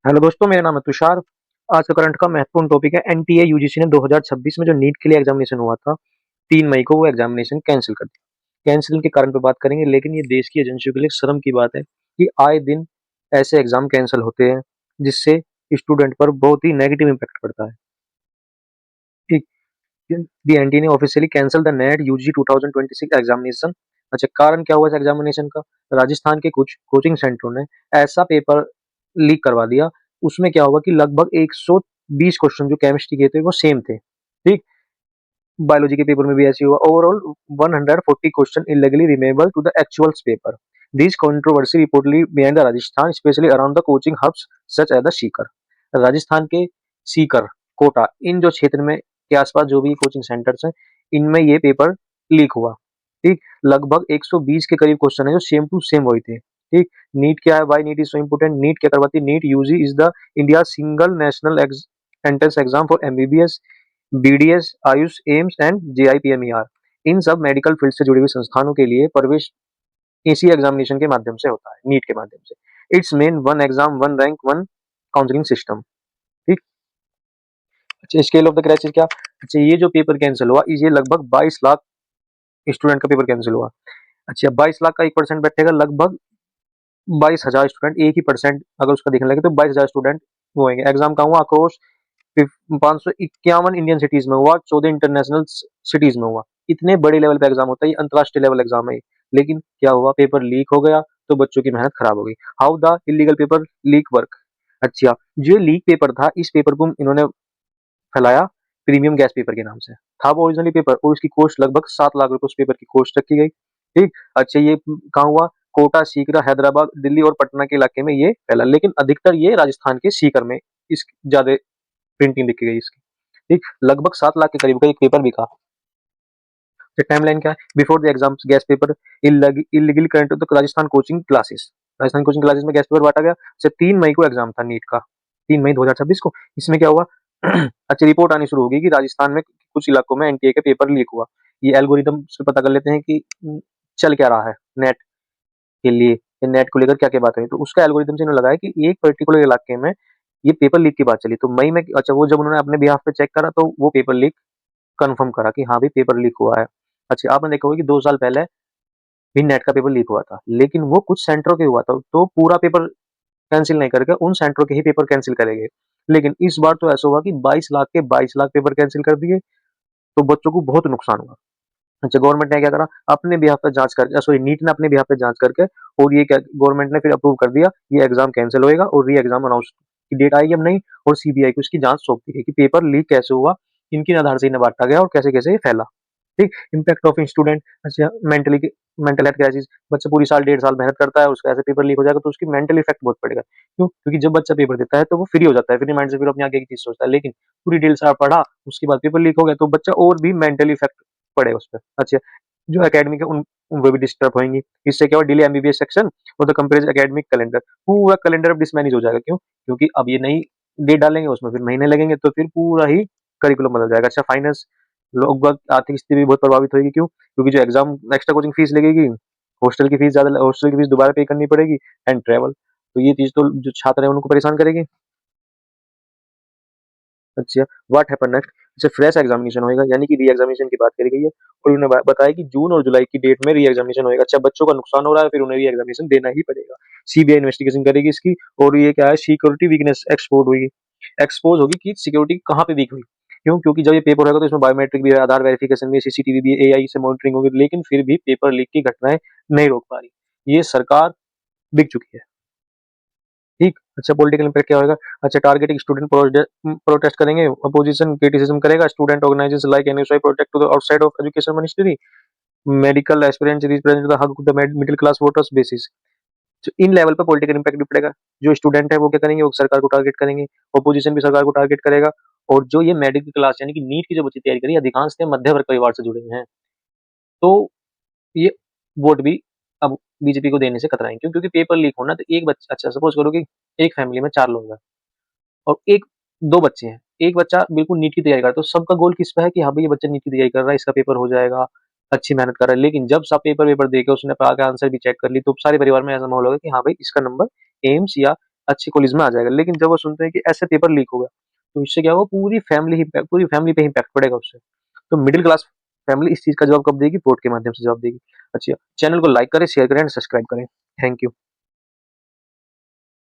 Hello दोस्तों, मेरा नाम है तुषार। आज का करंट का महत्वपूर्ण टॉपिक है एनटीए यूजीसी ने 2026 में जो नीट के लिए एग्जामिनेशन हुआ था, 3 मई को वो एग्जामिनेशन कैंसिल कर दिया। कैंसिल के कारण पे बात करेंगे, लेकिन ये देश की एजेंसियों के लिए शर्म की बात है कि आए दिन ऐसे एग्जाम कैंसिल होते हैं, जिससे स्टूडेंट पर बहुत ही नेगेटिव इम्पैक्ट पड़ता है। ठीक, दी एनटीए ने officially cancel the NET UG 2026 examination. अच्छा, कारण क्या हुआ इस एग्जामिनेशन का? राजस्थान के कुछ कोचिंग सेंटरों ने ऐसा पेपर लीक करवा दिया। उसमें क्या हुआ कि लगभग 120 क्वेश्चन जो केमिस्ट्री के थे वो सेम थे। ठीक, बायोलॉजी के पेपर में भी ऐसे हुआ। Overall 140 question illegally resemble to the actuals paper. This controversy reportedly behind the Rajasthan specially around the coaching hubs such as the Sikar. Rajasthan के सीकर, कोटा, इन जो क्षेत्र में के आसपास जो भी कोचिंग सेंटर्स हैं, इनमें ये पेपर लीक हुआ। ठीक, लगभग 120 के करीब क्वेश्चन है जो सेम टू सेम वही थे। ठीक, नीट क्या है, why NEET is so important? NEET क्या करवाती है? NEET UG is the India single national entrance exam for MBBS, BDS, AYUSH, AIIMS and JIPMER. इन सब मेडिकल फील्ड से जुड़ी हुई संस्थानों के लिए प्रवेश इसी एग्जामिनेशन के माध्यम से होता है, नीट के माध्यम से। It's main one exam, one rank, one counselling system. ठीक, अच्छा, स्केल ऑफ द क्राइसिस क्या? अच्छा, ये जो पेपर कैंसिल हुआ, ये लगभग 22 लाख स्टूडेंट का पेपर कैंसिल हुआ। अच्छा, 22 लाख का 1% बैठेगा, लगभग 22,000 स्टूडेंट, एक ही परसेंट अगर उसका देखने लगे तो 22,000 स्टूडेंट वो होंगे। एग्जाम कहाँ हुआ? अक्रॉस 551 इंडियन सिटीज में हुआ, 14 इंटरनेशनल सिटीज में हुआ। इतने बड़े लेवल पे एग्जाम होता है, ये अंतरराष्ट्रीय लेवल एग्जाम है। लेकिन क्या हुआ? पेपर लीक हो गया तो बच्चों की मेहनत खराब हो गई। How the illegal paper leak work? अच्छा, जो लीक पेपर था, इस पेपर को इन्होंने फैलाया प्रीमियम गैस पेपर के नाम से। था वो ओरिजिनली पेपर, और इसकी कॉस्ट लगभग 7 लाख रुपए उस पेपर की कॉस्ट रखी गई। ठीक, अच्छा, ये कहाँ हुआ? कोटा, सीकरा, हैदराबाद, दिल्ली और पटना के इलाके में ये फैला, लेकिन अधिकतर ये राजस्थान के सीकर में इस ज्यादा प्रिंटिंग लिखी गई इसकी। ठीक, लगभग 7 लाख के करीब का एक पेपर बिका। टाइमलाइन क्या है? Before the exams guess paper illegally current तो Rajasthan coaching classes. Rajasthan coaching classes में गैस पेपर बांटा गया। अच्छा, 3 मई को एग्जाम था नीट का, 3 मई 2026 को। इसमें क्या हुआ? अच्छा, रिपोर्ट आनी शुरू हो गई कि राजस्थान में कुछ इलाकों में एनटीए का पेपर लीक हुआ। ये एल्गोरिदम से पता कर लेते हैं कि चल क्या रहा है नेट के लिए, नेट को लेकर क्या क्या बात हुई। तो उसका एल्गोरिदम से इन्होंने लगाया कि एक पर्टिकुलर इलाके में ये पेपर लीक की बात चली, तो मई में अच्छा, वो जब उन्होंने अपने बिहाफ पे चेक करा तो वो पेपर लीक कंफर्म करा कि हाँ भाई पेपर लीक हुआ है। अच्छा, आपने देखा होगा कि 2 साल पहले भी नेट का पेपर लीक हुआ था, लेकिन वो कुछ सेंटरों के हुआ था, तो पूरा पेपर कैंसिल नहीं करके उन सेंटरों के ही पेपर कैंसिल करेंगे। लेकिन इस बार तो ऐसा हुआ कि 22 लाख के 22 लाख पेपर कैंसिल कर दिए, तो बच्चों को बहुत नुकसान हुआ। अच्छा, गवर्नमेंट ने क्या करा? अपने बिहाफ पे जांच करके, सॉरी, नीट ने अपने बिहाफ पे जांच करके, और ये क्या, गवर्नमेंट ने फिर अप्रूव कर दिया, ये एग्जाम कैंसिल होएगा और री एग्जाम अनाउंस की डेट आएगी अब नहीं, और सीबीआई को इसकी जांच सौंप दी गई कि पेपर लीक कैसे हुआ, इनकी आधार से इन्हें बांटा गया और कैसे कैसे ये फैला। ठीक, इम्पैक्ट ऑफ स्टूडेंट। अच्छा, मेंटल हेल्थ क्राइसिस। बच्चा पूरी साल 1.5 साल मेहनत करता है, उसका ऐसे पेपर लीक हो जाएगा तो उसकी मेंटल इफेक्ट बहुत पड़ेगा। क्यों? क्योंकि जब बच्चा पेपर देता है तो वो फ्री हो जाता है, फ्री माइंड से फिर अपनी आगे की चीज सोचता है। लेकिन पूरी 1.5 साल पढ़ा, उसके बाद पेपर लीक हो गया, तो बच्चा और भी मेंटली इफेक्ट पड़े उस पर। अच्छा, जो एकेडमिक है उन वो भी डिस्टर्ब होंगी। इससे क्या हो? डिले एमबीबीएस सेक्शन और द कंपेरेज एकेडमिक कैलेंडर, पूरा कैलेंडर अब डिसमैनेज हो जाएगा। क्यों? क्योंकि अब ये नई डेट डालेंगे, उसमें फिर महीने लगेंगे, तो फिर पूरा ही करिकुलम बदल जाएगा। अच्छा, फाइनेंस, लोग आर्थिक स्थिति भी बहुत प्रभावित होगी। क्यों? क्योंकि जो एग्जाम एक्स्ट्रा कोचिंग फीस लगेगी, हॉस्टल की फीस ज्यादा, हॉस्टल की फीस दोबारा पे करनी पड़ेगी, एंड ट्रेवल। तो ये चीज तो जो छात्र है उनको परेशान करेगी। अच्छा, व्हाट हैपन नेक्स्ट? अच्छा, फ्रेश एग्जामिनेशन होएगा, यानी कि री एग्जामिनेशन की बात करी गई है, और उन्होंने बताया कि जून और जुलाई की डेट में री एग्जामिनेशन होएगा। अच्छा, बच्चों का नुकसान हो रहा है, फिर उन्हें री एग्जामिनेशन देना ही पड़ेगा। सीबीआई इन्वेस्टिगेशन करेगी इसकी। और ये क्या है? सिक्योरिटी वीकनेस एक्सपोर्ट हुई, एक्सपोज होगी कि सिक्योरिटी कहाँ पे वीक हुई। क्यों? क्योंकि जब ये पेपर होगा तो इसमें बायोमेट्रिक भी है, आधार वेरिफिकेशन भी, सीसीटीवी भी, एआई से मॉनिटरिंग होगी, लेकिन फिर भी पेपर लीक की घटनाएं नहीं रोक पा रही। ये सरकार बिक चुकी है। ठीक, अच्छा, पॉलिटिकल इम्पैक्ट क्या होगा? अच्छा, टारगेटिंग स्टूडेंट प्रोटेस्ट करेंगे, अपोजिशन क्रिटिसिज्म करेगा, student organisation like NSUI protect to the outside of education ministry, medical aspirants represent the हक the middle class voters basis. तो इन लेवल पर पॉलिटिकल इम्पैक्ट भी पड़ेगा। जो स्टूडेंट है वो क्या करेंगे? वो सरकार को टारगेट करेंगे, अपोजिशन भी सरकार को टारगेट करेगा। और जो ये मेडिकल क्लास यानी कि नीट की जो बच्चे तैयारी करी, अधिकांश थे मध्य वर्ग परिवार से जुड़े हुए हैं, तो ये वोट भी अब बीजेपी को देने से कतराएंगे। क्यों? क्योंकि पेपर लीक होना, तो एक बच्चा, अच्छा सपोज करो कि एक फैमिली में 4 लोग हैं और एक 2 बच्चे हैं। एक बच्चा बिल्कुल नीट की तैयारी कर रहा है, तो सबका गोल किस पे है कि हाँ भाई ये बच्चा नीट की तैयारी कर रहा है, इसका पेपर हो जाएगा, अच्छी मेहनत कर रहा है। लेकिन जब सब पेपर वेपर दे के उसने आगे आंसर भी चेक कर ली, तो सारे परिवार में ऐसा माहौल होगा कि हाँ भाई इसका नंबर एम्स या अच्छे कॉलेज में आ जाएगा। लेकिन जब वो सुनते हैं कि ऐसे पेपर लीक हो गया, तो इससे क्या होगा, पूरी फैमिली पे इम्पैक्ट पड़ेगा उससे। तो मिडिल क्लास फैमिली इस चीज़ का जवाब कब देगी? वोट के माध्यम से जवाब देगी। अच्छा, चैनल को लाइक करें, शेयर करें एंड सब्सक्राइब करें। Thank you.